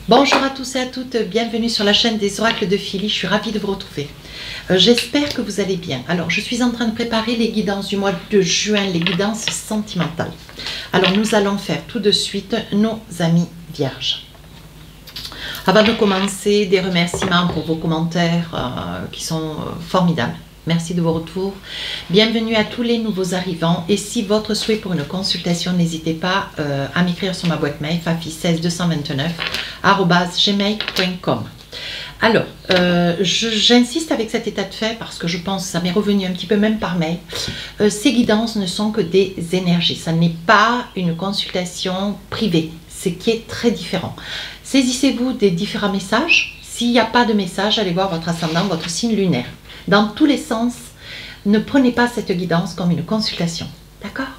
Bonjour à tous et à toutes, bienvenue sur la chaîne des oracles de Philly, je suis ravie de vous retrouver. J'espère que vous allez bien. Alors, je suis en train de préparer les guidances du mois de juin, les guidances sentimentales. Alors, nous allons faire tout de suite nos amis vierges. Avant de commencer, des remerciements pour vos commentaires qui sont formidables. Merci de vos retours. Bienvenue à tous les nouveaux arrivants. Et si votre souhait pour une consultation, n'hésitez pas à m'écrire sur ma boîte mail fafi16229@gmail.com. Alors, j'insiste avec cet état de fait parce que je pense, ça m'est revenu un petit peu même par mail. Ces guidances ne sont que des énergies. Ça n'est pas une consultation privée, ce qui est très différent. Saisissez-vous des différents messages. S'il n'y a pas de message, allez voir votre ascendant, votre signe lunaire. Dans tous les sens, ne prenez pas cette guidance comme une consultation. D'accord?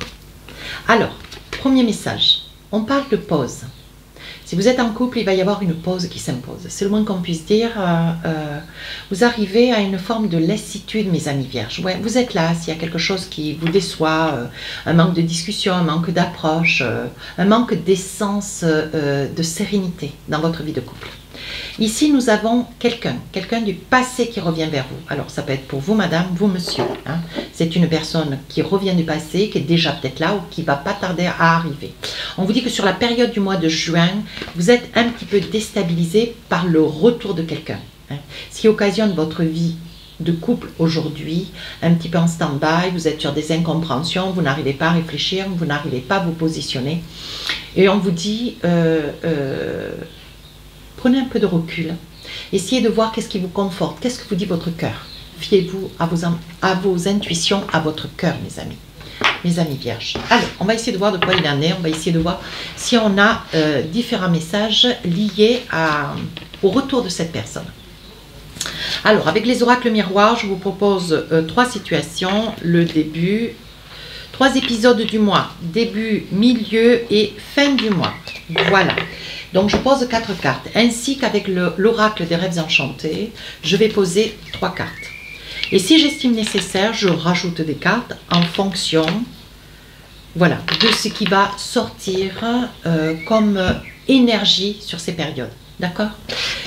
Alors, premier message. On parle de pause. Si vous êtes en couple, il va y avoir une pause qui s'impose. C'est le moins qu'on puisse dire. Vous arrivez à une forme de lassitude, mes amis vierges. Ouais, vous êtes là, s'il y a quelque chose qui vous déçoit, un manque de discussion, un manque d'approche, un manque d'essence, de sérénité dans votre vie de couple. Ici, nous avons quelqu'un du passé qui revient vers vous. Alors, ça peut être pour vous, madame, vous, monsieur. Hein. C'est une personne qui revient du passé, qui est déjà peut-être là ou qui ne va pas tarder à arriver. On vous dit que sur la période du mois de juin, vous êtes un petit peu déstabilisé par le retour de quelqu'un. Hein. Ce qui occasionne votre vie de couple aujourd'hui, un petit peu en stand-by, vous êtes sur des incompréhensions, vous n'arrivez pas à réfléchir, vous n'arrivez pas à vous positionner. Et on vous dit... prenez un peu de recul, essayez de voir qu'est-ce qui vous conforte, qu'est-ce que vous dit votre cœur. Fiez-vous à vos intuitions, à votre cœur, mes amis vierges. Alors, on va essayer de voir de quoi il en est, on va essayer de voir si on a différents messages liés au retour de cette personne. Alors, avec les oracles miroirs, je vous propose 3 situations, le début, 3 épisodes du mois, début, milieu et fin du mois. Voilà. Donc, je pose 4 cartes, ainsi qu'avec l'oracle des rêves enchantés, je vais poser 3 cartes. Et si j'estime nécessaire, je rajoute des cartes en fonction, voilà, de ce qui va sortir comme énergie sur ces périodes. D'accord?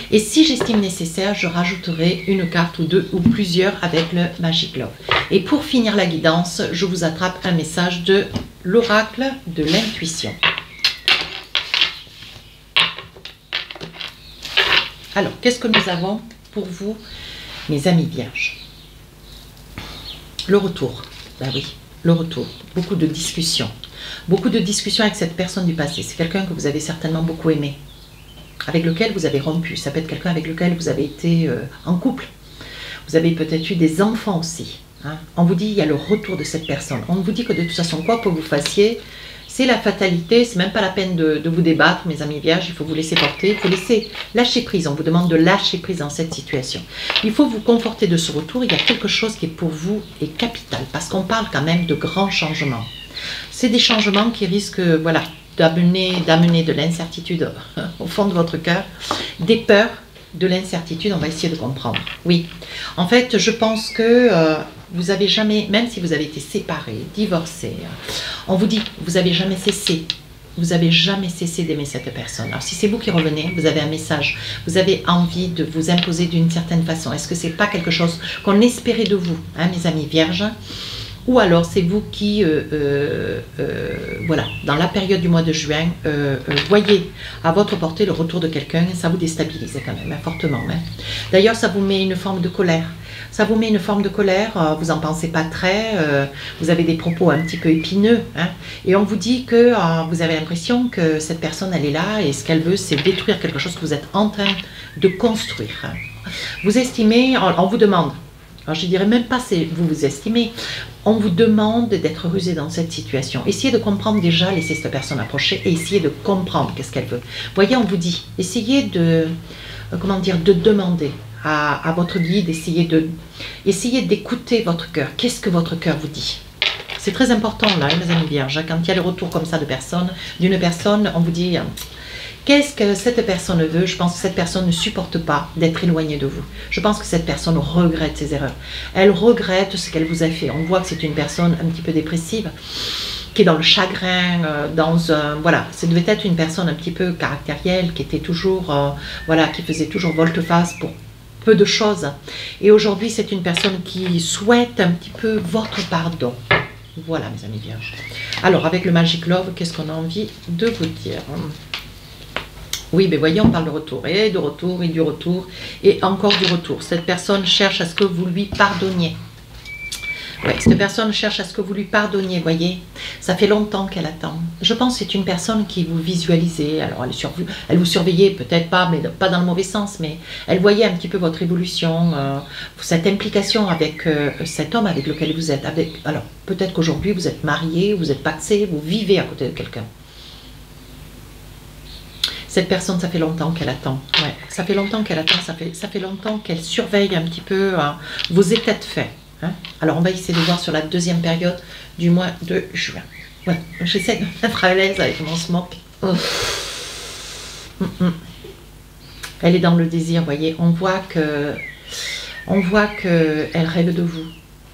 Et si j'estime nécessaire, je rajouterai une carte ou 2 ou plusieurs avec le Magic Love. Et pour finir la guidance, je vous attrape un message de l'oracle de l'intuition. Alors, qu'est-ce que nous avons pour vous, mes amis vierges? Le retour. Ben oui, le retour. Beaucoup de discussions. Beaucoup de discussions avec cette personne du passé. C'est quelqu'un que vous avez certainement beaucoup aimé, avec lequel vous avez rompu. Ça peut être quelqu'un avec lequel vous avez été en couple. Vous avez peut-être eu des enfants aussi. Hein. On vous dit, il y a le retour de cette personne. On vous dit que de toute façon, quoi que vous fassiez, c'est la fatalité, c'est même pas la peine de vous débattre, mes amis vierges, il faut vous laisser porter, il faut laisser lâcher prise, on vous demande de lâcher prise dans cette situation. Il faut vous conforter de ce retour, il y a quelque chose qui est pour vous est capital, parce qu'on parle quand même de grands changements. C'est des changements qui risquent, voilà, d'amener de l'incertitude au fond de votre cœur, des peurs, de l'incertitude, on va essayer de comprendre. Oui, en fait, je pense que vous avez jamais, même si vous avez été séparés, divorcés, on vous dit, vous n'avez jamais cessé d'aimer cette personne. Alors si c'est vous qui revenez, vous avez un message, vous avez envie de vous imposer d'une certaine façon. Est-ce que c'est pas quelque chose qu'on espérait de vous, hein, mes amis vierges? Ou alors c'est vous qui, voilà, dans la période du mois de juin, voyez à votre portée le retour de quelqu'un, ça vous déstabilise quand même, hein, fortement. Hein. D'ailleurs, ça vous met une forme de colère. Ça vous met une forme de colère, vous n'en pensez pas très, vous avez des propos un petit peu épineux. Hein, et on vous dit que vous avez l'impression que cette personne, elle est là et ce qu'elle veut, c'est détruire quelque chose que vous êtes en train de construire. Hein. Vous estimez, on vous demande, alors je ne dirais même pas c'est vous vous estimez, on vous demande d'être rusé dans cette situation. Essayez de comprendre déjà, laissez cette personne approcher et essayez de comprendre qu'est-ce qu'elle veut. Voyez, on vous dit, essayez de, comment dire, de demander à votre guide, essayez d'écouter votre cœur. Qu'est-ce que votre cœur vous dit? C'est très important là, mes amis vierges, quand il y a le retour comme ça d'une personne, on vous dit... Qu'est-ce que cette personne veut? Je pense que cette personne ne supporte pas d'être éloignée de vous. Je pense que cette personne regrette ses erreurs. Elle regrette ce qu'elle vous a fait. On voit que c'est une personne un petit peu dépressive. qui est dans le chagrin, dans un... Voilà, ça devait être une personne un petit peu caractérielle, qui était toujours... voilà, qui faisait toujours volte-face pour peu de choses. Et aujourd'hui, c'est une personne qui souhaite un petit peu votre pardon. Voilà, mes amis vierges. Alors, avec le Magic Love, qu'est-ce qu'on a envie de vous dire? Oui, mais voyez, on parle de retour, et de retour, et du retour, et encore du retour. Cette personne cherche à ce que vous lui pardonniez. Oui, cette personne cherche à ce que vous lui pardonniez, voyez. Ça fait longtemps qu'elle attend. Je pense que c'est une personne qui vous visualisait. Alors, elle vous surveillait, peut-être pas, mais pas dans le mauvais sens, mais elle voyait un petit peu votre évolution, cette implication avec cet homme avec lequel vous êtes. Alors, peut-être qu'aujourd'hui, vous êtes marié, vous êtes paxé, vous vivez à côté de quelqu'un. Cette personne, ça fait longtemps qu'elle attend. Ouais, ça fait longtemps qu'elle attend, ça fait longtemps qu'elle surveille un petit peu vos états de fait. Hein. Alors, on va essayer de voir sur la deuxième période du mois de juin. Ouais, j'essaie de me mettre à l'aise avec mon smoke. Oh. Elle est dans le désir, voyez. On voit que elle rêve de vous.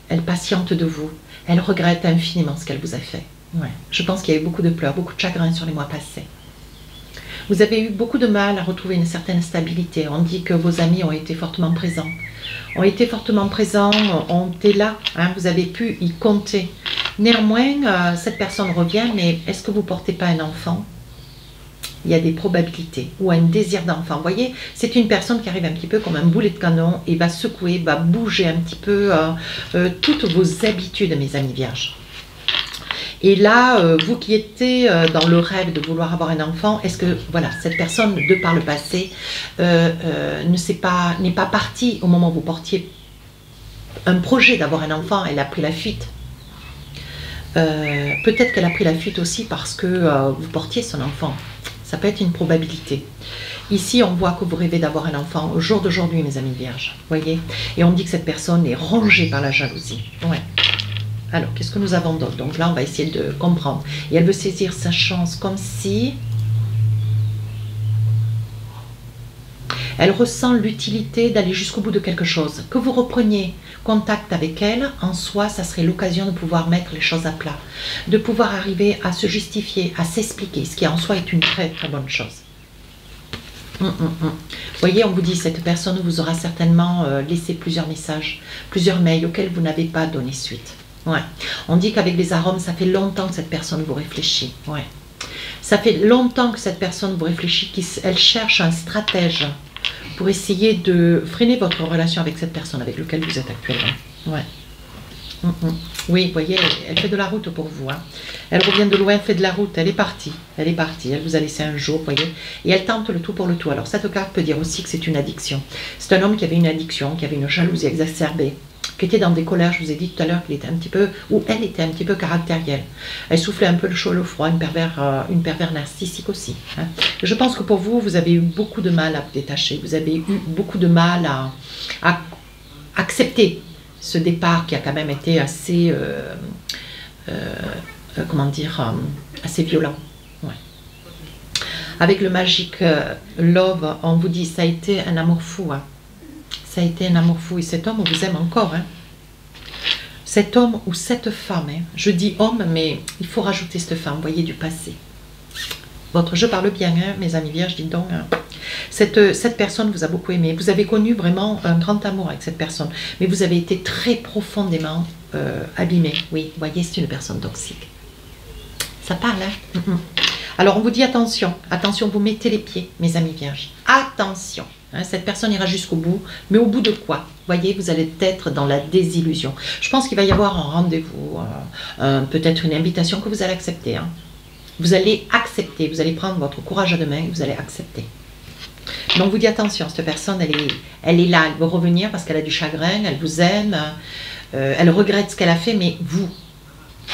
Elle patiente de vous. Elle regrette infiniment ce qu'elle vous a fait. Ouais. Je pense qu'il y a eu beaucoup de pleurs, beaucoup de chagrin sur les mois passés. Vous avez eu beaucoup de mal à retrouver une certaine stabilité. On dit que vos amis ont été fortement présents. Ont été là. Hein, vous avez pu y compter. Néanmoins, cette personne revient, mais est-ce que vous ne portez pas un enfant? Il y a des probabilités. Ou un désir d'enfant. Vous voyez, c'est une personne qui arrive un petit peu comme un boulet de canon et va secouer, va bouger un petit peu toutes vos habitudes, mes amis vierges. Et là, vous qui étiez dans le rêve de vouloir avoir un enfant, est-ce que, voilà, cette personne, de par le passé, n'est pas partie au moment où vous portiez un projet d'avoir un enfant, elle a pris la fuite. Peut-être qu'elle a pris la fuite aussi parce que vous portiez son enfant. Ça peut être une probabilité. Ici, on voit que vous rêvez d'avoir un enfant au jour d'aujourd'hui, mes amis vierges. Voyez. Et on dit que cette personne est rongée par la jalousie. Ouais. Alors, qu'est-ce que nous avons d'autre? Donc là, on va essayer de comprendre. Et elle veut saisir sa chance comme si elle ressent l'utilité d'aller jusqu'au bout de quelque chose. Que vous repreniez contact avec elle, en soi, ça serait l'occasion de pouvoir mettre les choses à plat. De pouvoir arriver à se justifier, à s'expliquer, ce qui en soi est une très très bonne chose. Vous voyez, on vous dit, cette personne vous aura certainement laissé plusieurs messages, plusieurs mails auxquels vous n'avez pas donné suite. Ouais. On dit qu'avec les arômes, ça fait longtemps que cette personne vous réfléchit. Ouais. Ça fait longtemps que cette personne vous réfléchit, qu'elle cherche un stratège pour essayer de freiner votre relation avec cette personne avec laquelle vous êtes actuellement. Ouais. Oui, vous voyez, elle fait de la route pour vous. Hein. Elle revient de loin, elle fait de la route, elle est partie. Elle est partie, elle vous a laissé un jour, vous voyez. Et elle tente le tout pour le tout. Alors cette carte peut dire aussi que c'est une addiction. C'est un homme qui avait une addiction, qui avait une jalousie exacerbée, qui était dans des colères. Je vous ai dit tout à l'heure qu'il était un petit peu, ou elle était un petit peu caractérielle. Elle soufflait un peu le chaud, le froid, une pervers narcissique aussi. Hein. Je pense que pour vous, vous avez eu beaucoup de mal à vous détacher. Vous avez eu beaucoup de mal à accepter ce départ qui a quand même été assez, comment dire, assez violent. Ouais. Avec le Magic Love, on vous dit, ça a été un amour fou. Hein. Ça a été un amour fou. Et cet homme vous aime encore. Hein. Cet homme ou cette femme, hein. Je dis homme, mais il faut rajouter cette femme, vous voyez, du passé. Je parle bien, hein, mes amis vierges, dites donc. Hein. Cette personne vous a beaucoup aimé. Vous avez connu vraiment un grand amour avec cette personne. Mais vous avez été très profondément abîmé. Oui, vous voyez, c'est une personne toxique. Ça parle, hein. Alors, on vous dit attention. Attention, vous mettez les pieds, mes amis vierges. Attention. Hein, cette personne ira jusqu'au bout. Mais au bout de quoi? Vous voyez, vous allez être dans la désillusion. Je pense qu'il va y avoir un rendez-vous, peut-être une invitation que vous allez accepter. Hein. Vous allez accepter. Vous allez prendre votre courage à deux mains et vous allez accepter. Donc, vous dit attention, cette personne, elle est là, elle veut revenir parce qu'elle a du chagrin, elle vous aime, elle regrette ce qu'elle a fait, mais vous,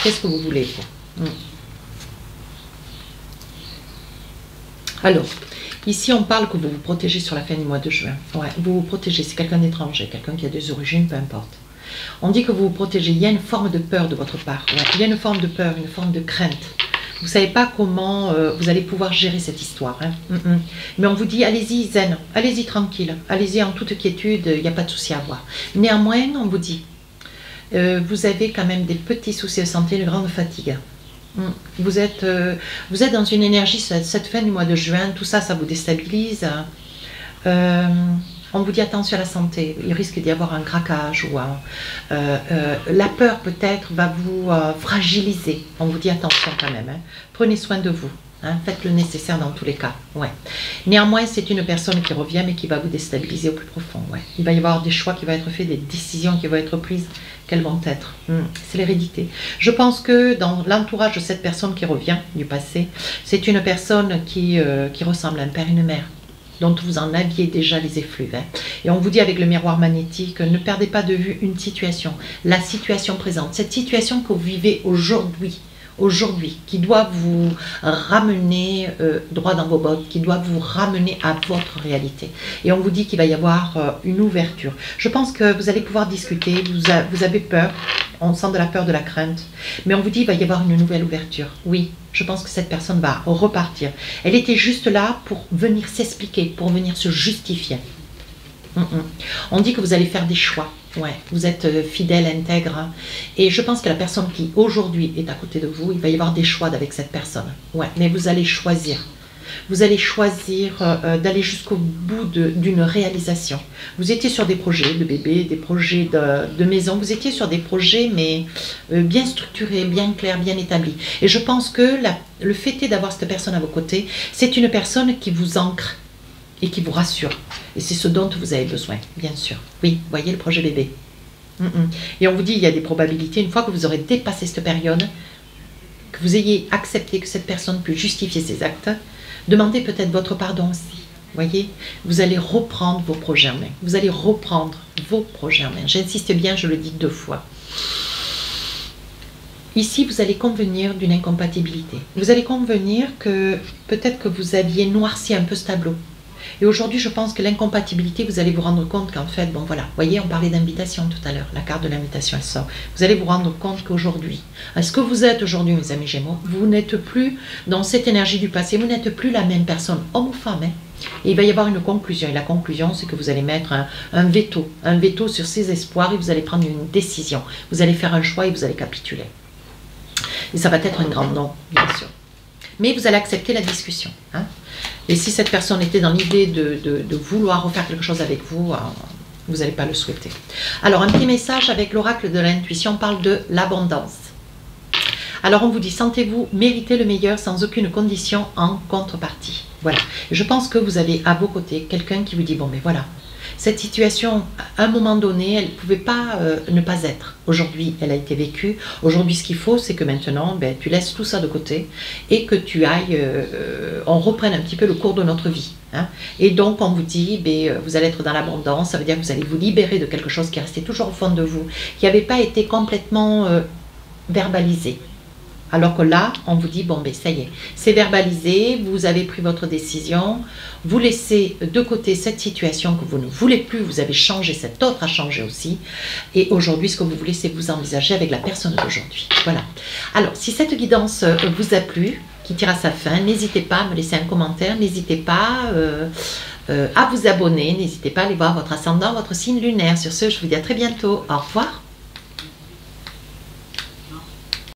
qu'est-ce que vous voulez vous? Alors, ici, on parle que vous vous protégez sur la fin du mois de juin. Ouais, vous vous protégez, c'est quelqu'un d'étranger, quelqu'un qui a des origines, peu importe. On dit que vous vous protégez, il y a une forme de peur de votre part, ouais. Il y a une forme de peur, une forme de crainte. Vous ne savez pas comment vous allez pouvoir gérer cette histoire. Hein. Mais on vous dit, allez-y zen, allez-y tranquille, allez-y en toute quiétude, il n'y a pas de souci à avoir. Néanmoins, on vous dit, vous avez quand même des petits soucis de santé, une grande fatigue. Vous êtes dans une énergie, cette fin du mois de juin, tout ça, ça vous déstabilise. On vous dit attention à la santé, il risque d'y avoir un craquage ou la peur peut-être va vous fragiliser. On vous dit attention quand même, hein. Prenez soin de vous, hein. Faites le nécessaire dans tous les cas. Ouais. Néanmoins, c'est une personne qui revient mais qui va vous déstabiliser au plus profond. Ouais. Il va y avoir des choix qui vont être faits, des décisions qui vont être prises. Quelles vont être? C'est l'hérédité. Je pense que dans l'entourage de cette personne qui revient du passé, c'est une personne qui ressemble à un père et une mère, dont vous en aviez déjà les effluves. Hein. Et on vous dit avec le miroir magnétique, ne perdez pas de vue une situation, la situation présente, cette situation que vous vivez aujourd'hui, qui doit vous ramener droit dans vos bottes, qui doit vous ramener à votre réalité. Et on vous dit qu'il va y avoir une ouverture. Je pense que vous allez pouvoir discuter, vous avez peur, on sent de la peur, de la crainte, mais on vous dit qu'il va y avoir une nouvelle ouverture. Oui, je pense que cette personne va repartir. Elle était juste là pour venir s'expliquer, pour venir se justifier. On dit que vous allez faire des choix. Ouais, vous êtes fidèle, intègre. Hein. Et je pense que la personne qui aujourd'hui est à côté de vous, il va y avoir des choix avec cette personne. Ouais, mais vous allez choisir. Vous allez choisir d'aller jusqu'au bout d'une réalisation. Vous étiez sur des projets de bébé, des projets de maison. Vous étiez sur des projets, mais bien structurés, bien clairs, bien établis. Et je pense que le fait d'avoir cette personne à vos côtés, c'est une personne qui vous ancre et qui vous rassure. Et c'est ce dont vous avez besoin, bien sûr. Oui, voyez le projet bébé. Et on vous dit, il y a des probabilités, une fois que vous aurez dépassé cette période, que vous ayez accepté que cette personne puisse justifier ses actes, demandez peut-être votre pardon aussi. Voyez, vous allez reprendre vos projets en main. Vous allez reprendre vos projets en main. J'insiste bien, je le dis 2 fois. Ici, vous allez convenir d'une incompatibilité. Vous allez convenir que peut-être que vous aviez noirci un peu ce tableau. Et aujourd'hui, je pense que l'incompatibilité, vous allez vous rendre compte qu'en fait, bon voilà, vous voyez, on parlait d'invitation tout à l'heure, la carte de l'invitation, elle sort. Vous allez vous rendre compte qu'aujourd'hui, est-ce que vous êtes aujourd'hui, mes amis Gémeaux, vous n'êtes plus dans cette énergie du passé, vous n'êtes plus la même personne, homme ou femme, hein. Et il va y avoir une conclusion, et la conclusion, c'est que vous allez mettre un veto sur ces espoirs, et vous allez prendre une décision. Vous allez faire un choix et vous allez capituler. Et ça va être un grand non, bien sûr. Mais vous allez accepter la discussion, hein. Et si cette personne était dans l'idée de vouloir refaire quelque chose avec vous, vous n'allez pas le souhaiter. Alors, un petit message avec l'oracle de l'intuition parle de l'abondance. Alors, on vous dit, sentez-vous mériter le meilleur sans aucune condition en contrepartie. Voilà. Je pense que vous avez à vos côtés quelqu'un qui vous dit, bon, mais voilà, cette situation, à un moment donné, elle ne pouvait pas ne pas être. Aujourd'hui, elle a été vécue. Aujourd'hui, ce qu'il faut, c'est que maintenant, ben, tu laisses tout ça de côté et que tu ailles, on reprenne un petit peu le cours de notre vie. Hein. Et donc, on vous dit, ben, vous allez être dans l'abondance, ça veut dire que vous allez vous libérer de quelque chose qui restait toujours au fond de vous, qui n'avait pas été complètement verbalisé. Alors que là, on vous dit, bon, ben ça y est, c'est verbalisé, vous avez pris votre décision, vous laissez de côté cette situation que vous ne voulez plus, vous avez changé, cette autre a changé aussi. Et aujourd'hui, ce que vous voulez, c'est vous envisager avec la personne d'aujourd'hui. Voilà. Alors, si cette guidance vous a plu, qui tire à sa fin, n'hésitez pas à me laisser un commentaire, n'hésitez pas à vous abonner, n'hésitez pas à aller voir votre ascendant, votre signe lunaire. Sur ce, je vous dis à très bientôt. Au revoir.